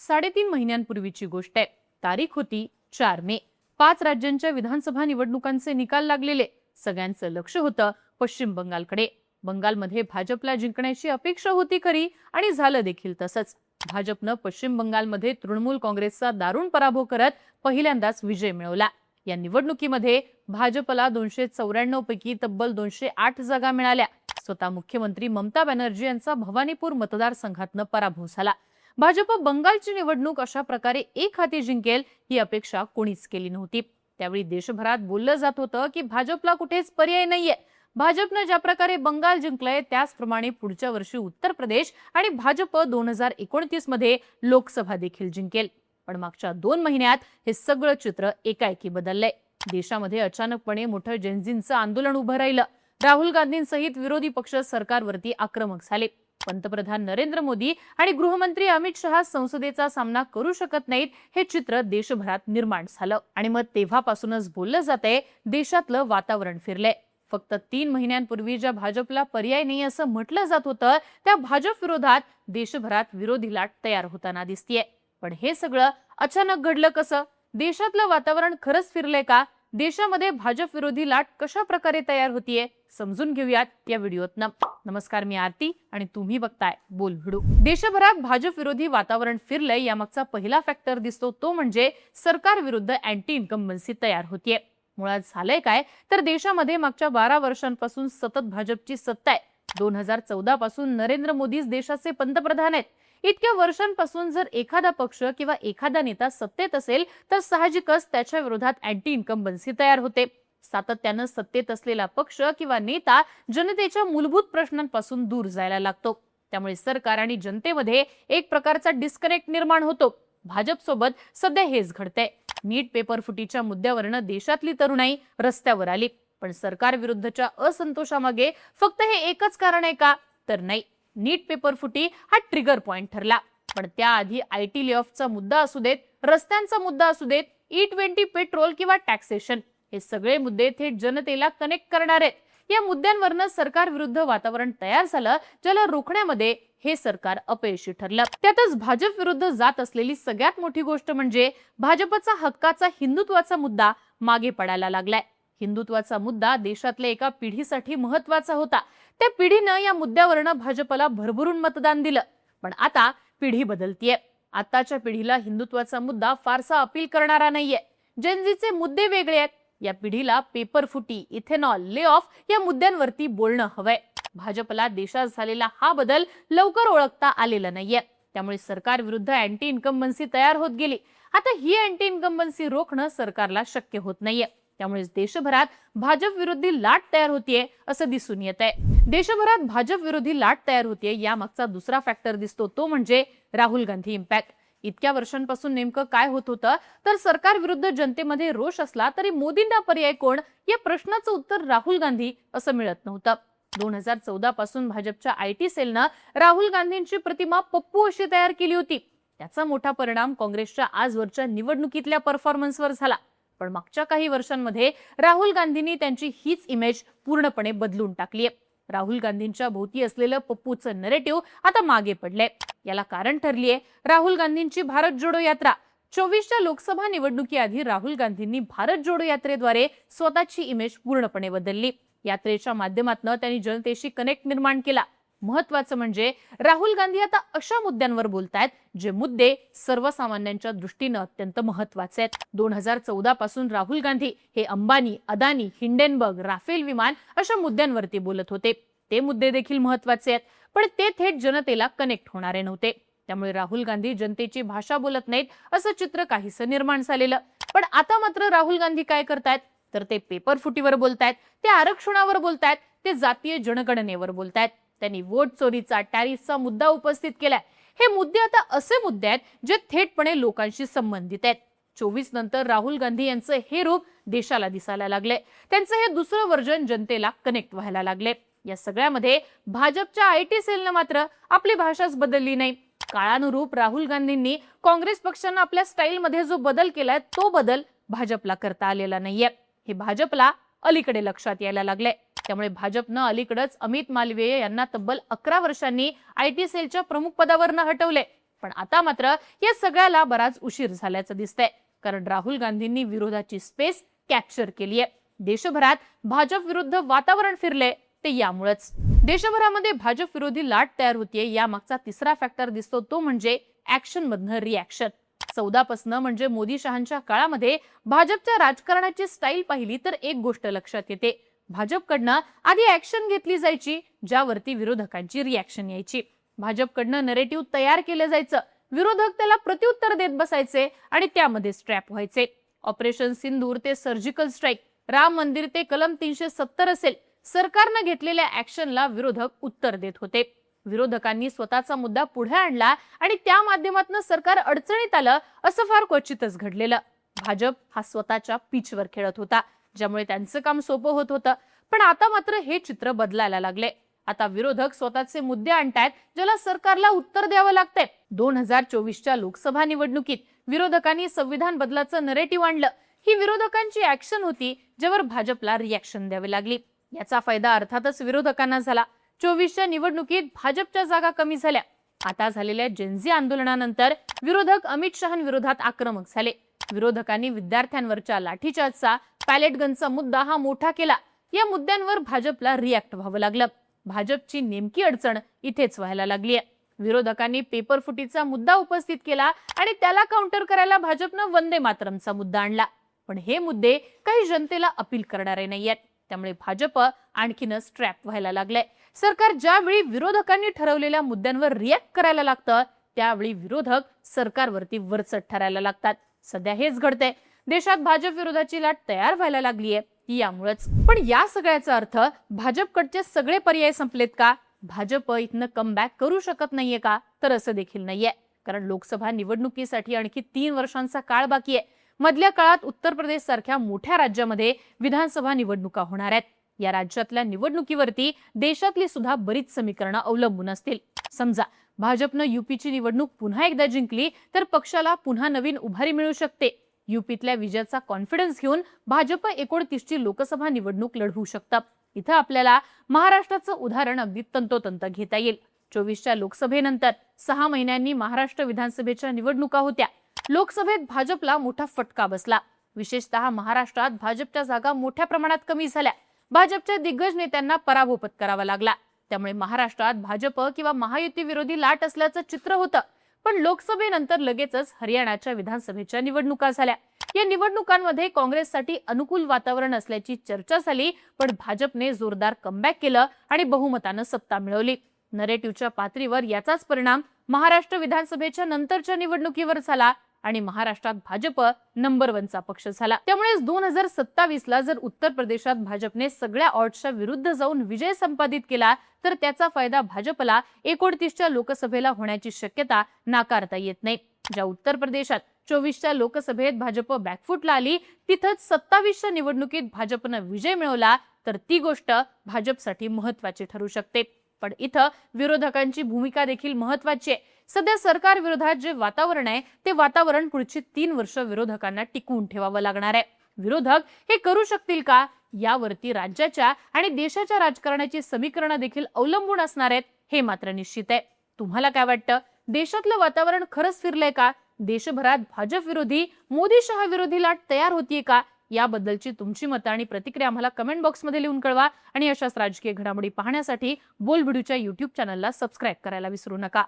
3.5 महिन्यांपूर्वीची गोष्ट आहे। तारीख होती 4 मे। 5 राज्यांच्या विधानसभा निवडणुकांचे निकाल लागलेले। सगळ्यांचं लक्ष होतं पश्चिम बंगालकडे। बंगालमध्ये भाजपला जिंकण्याची अपेक्षा होती खरी आणि झालं देखील तसंच। भाजपनं पश्चिम बंगालमध्ये तृणमूल काँग्रेसचा दारुण पराभव करत पहिल्यांदाच विजय मिळवला। या निवडणुकीमध्ये भाजपला 294 पैकी तब्बल 208 जागा मिळाल्या। स्वतः मुख्यमंत्री ममता बॅनर्जी यांचा भवानीपूर मतदारसंघातनं पराभव झाला। भाजप बंगालची निवडणूक अशा प्रकारे एक हाती जिंकेल ही अपेक्षा कोणीच केली नव्हती। त्यावेळी देशभरात बोललं जात होतं की भाजपला कुठेच पर्याय नाहीये। भाजपनं ज्या प्रकारे बंगाल जिंकलंय त्याचप्रमाणे पुढच्या वर्षी उत्तर प्रदेश आणि भाजप 2029 मध्ये लोकसभा देखील जिंकेल। पण मागच्या 2 महिन्यात हे सगळं चित्र एकाएकी बदललंय। देशामध्ये अचानकपणे मोठं जेनझींचं आंदोलन उभं राहिलं। राहुल गांधींसहित विरोधी पक्ष सरकारवरती आक्रमक झाले। पंतप्रधान नरेंद्र मोदी आणि गृहमंत्री अमित शहा संसदेचा सामना करू शकत नाहीत हे चित्र देशभरात निर्माण झालं आणि मग तेव्हापासूनच बोललं जातंय देशातलं वातावरण फिरलंय। फक्त 3 महिन्यांपूर्वी ज्या भाजपला पर्याय नाही असं म्हटलं जात होतं त्या भाजप विरोधात देशभरात विरोधी लाट तयार होताना दिसतीये। पण हे सगळं अचानक घडलं कसं? देशातलं वातावरण खरंच फिरलंय का? देशामध्ये भाजप विरोधी लाट कशा प्रकारे तयार होतीये समजून घेऊयात या व्हिडिओतनं। नमस्कार, मी आरती आणि तुम्ही बघताय बोल व्हिडिओ। देशभरात भाजप विरोधी वातावरण फिरलंय यामागचा पहिला फॅक्टर दिसतो तो म्हणजे सरकार विरुद्ध अँटी इन्कम्बन्सी तयार होतीये। मुळात झालंय काय तर देशामध्ये मागच्या 12 वर्षांपासून सतत भाजपची सत्ता आहे। 2014 पासून नरेंद्र मोदीच देशाचे पंतप्रधान आहेत। इतक्या वर्षांपासून जर एखादा पक्ष किंवा एखादा नेता सत्तेत असेल तर साहजिकच त्याच्या विरोधात अँटी इन्कम्बन्सी तयार होते। सातत्यानं सत्तेत असलेला पक्ष किंवा नेता जनतेच्या मूलभूत प्रश्नांपासून दूर जायला लागतो। त्यामुळे सरकार आणि जनतेमध्ये एक प्रकारचा डिस्कनेक्ट निर्माण होतो। भाजपसोबत सध्या हेच घडतंय। नीट पेपर फुटीच्या मुद्द्यावरनं देशातली तरुणाई रस्त्यावर आली। पण सरकार विरुद्धच्या असंतोषामागे फक्त हे एकच कारण आहे का? तर नाही। नीट पेपर फुटी हा ट्रिगर पॉइंट ठरला, पण त्याआधी आयटी लेऑफचा मुद्दा असू देत, रस्त्यांचा मुद्दा असू देत, E20 पेट्रोल किंवा टॅक्सेशन हे सगळे मुद्दे थेट जनतेला कनेक्ट करणार आहेत। या मुद्द्यांवरनं सरकार विरुद्ध वातावरण तयार झालं ज्याला रोखण्यामध्ये हे सरकार अपयशी ठरलं। त्यातच भाजप विरुद्ध जात असलेली सगळ्यात मोठी गोष्ट म्हणजे भाजपचा हक्काचा हिंदुत्वाचा मुद्दा मागे पडायला लागलाय। हिंदुत्वाचा मुद्दा देशातल्या एका पिढीसाठी महत्त्वाचा होता। त्या पिढीनं या मुद्द्यावरनं भाजपला भरभरून मतदान दिलं। पण आता पिढी बदलतीये। आताच्या पिढीला हिंदुत्वाचा मुद्दा फारसा अपील करणारा नाहीये। जेनझीचे मुद्दे वेगळे आहेत। या पिढीला पेपर फुटी, इथेनॉल, ले ऑफ या मुद्द्यांवरती बोलणं हवंय। भाजपला देशात झालेला हा बदल लवकर ओळखता आलेला नाहीये। त्यामुळे सरकार विरुद्ध अँटी इन्कम्बन्सी तयार होत गेली। आता ही अँटी इन्कम्बन्सी रोखणं सरकारला शक्य होत नाहीये। त्यामुळे देशभरात भाजप विरोधी लाट तयार होतीये असं दिसून येत आहे। देशभरात भाजप विरोधी लाट तयार होतीये यामागचा दुसरा फॅक्टर दिसतो तो म्हणजे राहुल गांधी इम्पॅक्ट। इतक्या वर्षांपासून नेमकं काय होत होतं तर सरकार विरुद्ध जनतेमध्ये रोष असला तरी मोदींना पर्याय कोण या प्रश्नाचं उत्तर राहुल गांधी असं मिळत नव्हतं। 2014 पासून भाजपच्या आयटी सेलनं राहुल गांधींची प्रतिमा पप्पू अशी तयार केली होती। त्याचा मोठा परिणाम काँग्रेसच्या आजवरच्या निवडणुकीतल्या परफॉर्मन्सवर झाला। पण मागच्या काही वर्षांमध्ये राहुल गांधींनी त्यांची हीच इमेज पूर्णपणे बदलून टाकलीये। राहुल गांधींच्या भोवती असलेलं पप्पूचं नरेटिव्ह आता मागे पडलंय। याला कारण ठरलीये राहुल गांधींची भारत जोडो यात्रा। 24च्या लोकसभा निवडणुकीआधी राहुल गांधींनी भारत जोडो यात्रेद्वारे स्वतःची इमेज पूर्णपणे बदलली। यात्रेच्या माध्यमातून त्यांनी जनतेशी कनेक्ट निर्माण केला। महत्त्वाचं म्हणजे राहुल गांधी आता अशा मुद्द्यांवर बोलतायत जे मुद्दे सर्वसामान्यांच्या दृष्टीने अत्यंत महत्त्वाचे आहेत। 2014 पासून राहुल गांधी हे अंबानी, अदानी, हिंडेनबर्ग, राफेल विमान अशा मुद्द्यांवरती बोलत होते। ते मुद्दे देखील महत्त्वाचे आहेत, पण ते थेट जनतेला कनेक्ट होणारे नव्हते। त्यामुळे राहुल गांधी जनतेची भाषा बोलत नाहीत असं चित्र काहीसं निर्माण झालेलं। पण आता मात्र राहुल गांधी काय करतायत तर ते पेपर फुटीवर बोलतायत, ते आरक्षणावर बोलतायत, ते जातीय जनगणनेवर बोलतायत। त्यांनी वोट चोरीचा, टॅरिफचा मुद्दा उपस्थित केलाय। हे मुद्दे आता असे मुद्दे आहेत जे थेटपणे लोकांशी संबंधित आहेत। 24 नंतर राहुल गांधी यांचं हे रूप देशाला दिसायला लागले। त्यांचं हे दुसरं वर्जन जनतेला कनेक्ट व्हायला लागले। या सगळ्यामध्ये भाजपच्या आयटी सेलनं मात्र आपली भाषाच बदलली नाही। काळानुरूप राहुल गांधींनी काँग्रेस पक्षानं आपल्या स्टाईलमध्ये जो बदल केलाय तो बदल भाजपला करता आलेला नाहीये। हे भाजपला अलीकडे लक्षात यायला लागले। त्यामुळे भाजपनं अलीकडेच अमित मालवीय यांना तब्बल 11 वर्षांनी आयटी सेलच्या प्रमुख पदावरनं हटवले। पण आता मात्र या सगळ्याला बराच उशीर झाल्याचं दिसतंय, कारण राहुल गांधींनी विरोधाची स्पेस कॅप्चर केली आहे. देशभरात भाजप विरुद्ध वातावरण फिरले ते यामुळेच. देशभरामध्ये भाजप विरोधी लाट तयार होतीये, यामागचा तिसरा फॅक्टर दिसतो तो म्हणजे ऍक्शन मधनं रिॲक्शन. 14 पासून म्हणजे मोदी शहांच्या काळामध्ये भाजपच्या राजकारणाची स्टाईल पाहिली तर एक गोष्ट लक्षात येते. भाजपकडनं आधी ऍक्शन घेतली जायची, ज्यावरती विरोधकांची रिॲक्शन यायची. भाजपकडनं नरेटिव्ह तयार केलं जायचं, विरोधक त्याला प्रत्युत्तर देत बसायचे आणि त्यामध्ये स्ट्रॅप व्हायचे. ऑपरेशन सिंदूर ते सर्जिकल स्ट्राईक, राम मंदिर ते कलम 370 असेल, सरकारनं घेतलेल्या ऍक्शनला विरोधक उत्तर देत होते. विरोधकांनी स्वतःचा मुद्दा पुढे आणला आणि त्या माध्यमातून सरकार अडचणीत आलं असं फार क्वचितच घडलेलं. भाजप हा स्वतःच्या पिचवर खेळत होता, ज्यामुळे त्यांचं काम सोपं होत होतं. पण आता मात्र हे चित्र बदलायला लागले. आता विरोधक स्वतःचे मुद्दे आणतायत, ज्याला सरकारला उत्तर द्यावं लागतंय. 2024च्या लोकसभा निवडणुकीत विरोधकांनी संविधान बदलाचं नरेटिव्ह आणलं. ही विरोधकांची ऍक्शन होती, ज्यावर भाजपला रिॲक्शन द्यावी लागली. याचा फायदा अर्थातच विरोधकांना झाला. 24च्या निवडणुकीत भाजपच्या जागा कमी झाल्या. आता झालेल्या जेनझी आंदोलनानंतर विरोधक अमित शहांविरोधात आक्रमक झाले. विरोधकांनी विद्यार्थ्यांवरच्या लाठीचार्जचा, पॅलेट गनचा मुद्दा हा मोठा केला. या मुद्द्यांवर भाजपला रिॲक्ट व्हावं लागलं. भाजपची नेमकी अडचण इथेच व्हायला लागलीय. विरोधकांनी पेपर फुटीचा मुद्दा उपस्थित केला आणि त्याला काउंटर करायला भाजपनं वंदे मातरमचा मुद्दा आणला. पण हे मुद्दे काही जनतेला अपील करणारे नाहीयेत, त्यामुळे भाजप आणखीनच ट्रॅप व्हायला लागलंय. सरकार ज्यावेळी विरोधकांनी ठरवलेल्या मुद्द्यांवर रिॲक्ट करायला लागतं, त्यावेळी विरोधक सरकारवरती वरचढ ठरायला लागतात. सध्या हेच घडतंय. देशात भाजप विरोधाची लाट तयार व्हायला लागलीय, यामुळेच. पण या सगळ्याचा अर्थ भाजपकडचे सगळे पर्याय संपलेत का? भाजप इथनं कमबॅक करू शकत नाहीये का? तर असं देखील नाहीये, कारण लोकसभा निवडणुकीसाठी आणखी 3 वर्षांचा काळ बाकी आहे. मधल्या काळात उत्तर प्रदेश सारख्या मोठ्या राज्यामध्ये विधानसभा निवडणुका होणार आहेत. या राज्यातल्या निवडणुकीवरती देशातली सुद्धा बरीच समीकरणं अवलंबून असतील. समजा भाजपनं युपीची निवडणूक पुन्हा एकदा जिंकली तर पक्षाला पुन्हा नवीन उभारी मिळू शकते. युपीतल्या विजयाचा कॉन्फिडन्स घेऊन भाजप 29ची लोकसभा निवडणूक लढवू शकतं. इथं आपल्याला महाराष्ट्राचं उदाहरण अगदी तंतोतंत घेता येईल. 24च्या लोकसभेनंतर 6 महिन्यांनी महाराष्ट्र विधानसभेच्या निवडणुका होत्या. लोकसभेत भाजपला मोठा फटका बसला. विशेषतः महाराष्ट्रात भाजपच्या जागा मोठ्या प्रमाणात कमी झाल्या. भाजपच्या दिग्गज नेत्यांना पराभव पत्करावा लागला. त्यामुळे महाराष्ट्रात भाजप किंवा महायुती विरोधी लाट असल्याचं चित्र होतं. पण लोकसभेनंतर लगेचच हरियाणाच्या विधानसभेच्या निवडणुका झाल्या. या निवडणुकांमध्ये काँग्रेससाठी अनुकूल वातावरण असल्याची चर्चा झाली, पण भाजपने जोरदार कमबॅक केलं आणि बहुमतानं सत्ता मिळवली. नरेटिव्हच्या पातळीवर याचाच परिणाम महाराष्ट्र विधानसभेच्या नंतरच्या निवडणुकीवर झाला आणि महाराष्ट्रात भाजप नंबर 1चा पक्ष झाला. त्यामुळे 2027ला जर उत्तर प्रदेशात भाजपने सगळ्या ऑड्सच्या विरुद्ध जाऊन विजय संपादित केला तर त्याचा फायदा भाजपला 29च्या लोकसभेला होण्याची शक्यता नाकारता येत नाही. ज्या उत्तर प्रदेशात 24च्या लोकसभेत भाजप बॅकफुटला आली, तिथंच 27च्या निवडणुकीत भाजपनं विजय मिळवला तर ती गोष्ट भाजपसाठी महत्वाची ठरू शकते. पण इथं विरोधकांची भूमिका देखील महत्वाची आहे. सध्या सरकार विरोधात जे वातावरण आहे ते वातावरण पुढची 3 वर्ष विरोधकांना टिकवून ठेवावं लागणार आहे. विरोधक हे करू शकतील का, यावरती राज्याच्या आणि देशाच्या राजकारणाची समीकरणं देखील अवलंबून असणार आहेत, हे मात्र निश्चित आहे. तुम्हाला काय वाटतं? देशातलं वातावरण खरंच फिरलंय का? देशभरात भाजप विरोधी, मोदी शहा विरोधी लाट तयार होतीये का? याबद्दलची तुमची मतं आणि प्रतिक्रिया आम्हाला कमेंट बॉक्समध्ये लिहून कळवा आणि अशाच राजकीय घडामोडी पाहण्यासाठी बोल्ड व्हिडिओच्या YouTube चॅनलला सबस्क्राईब करायला विसरू नका.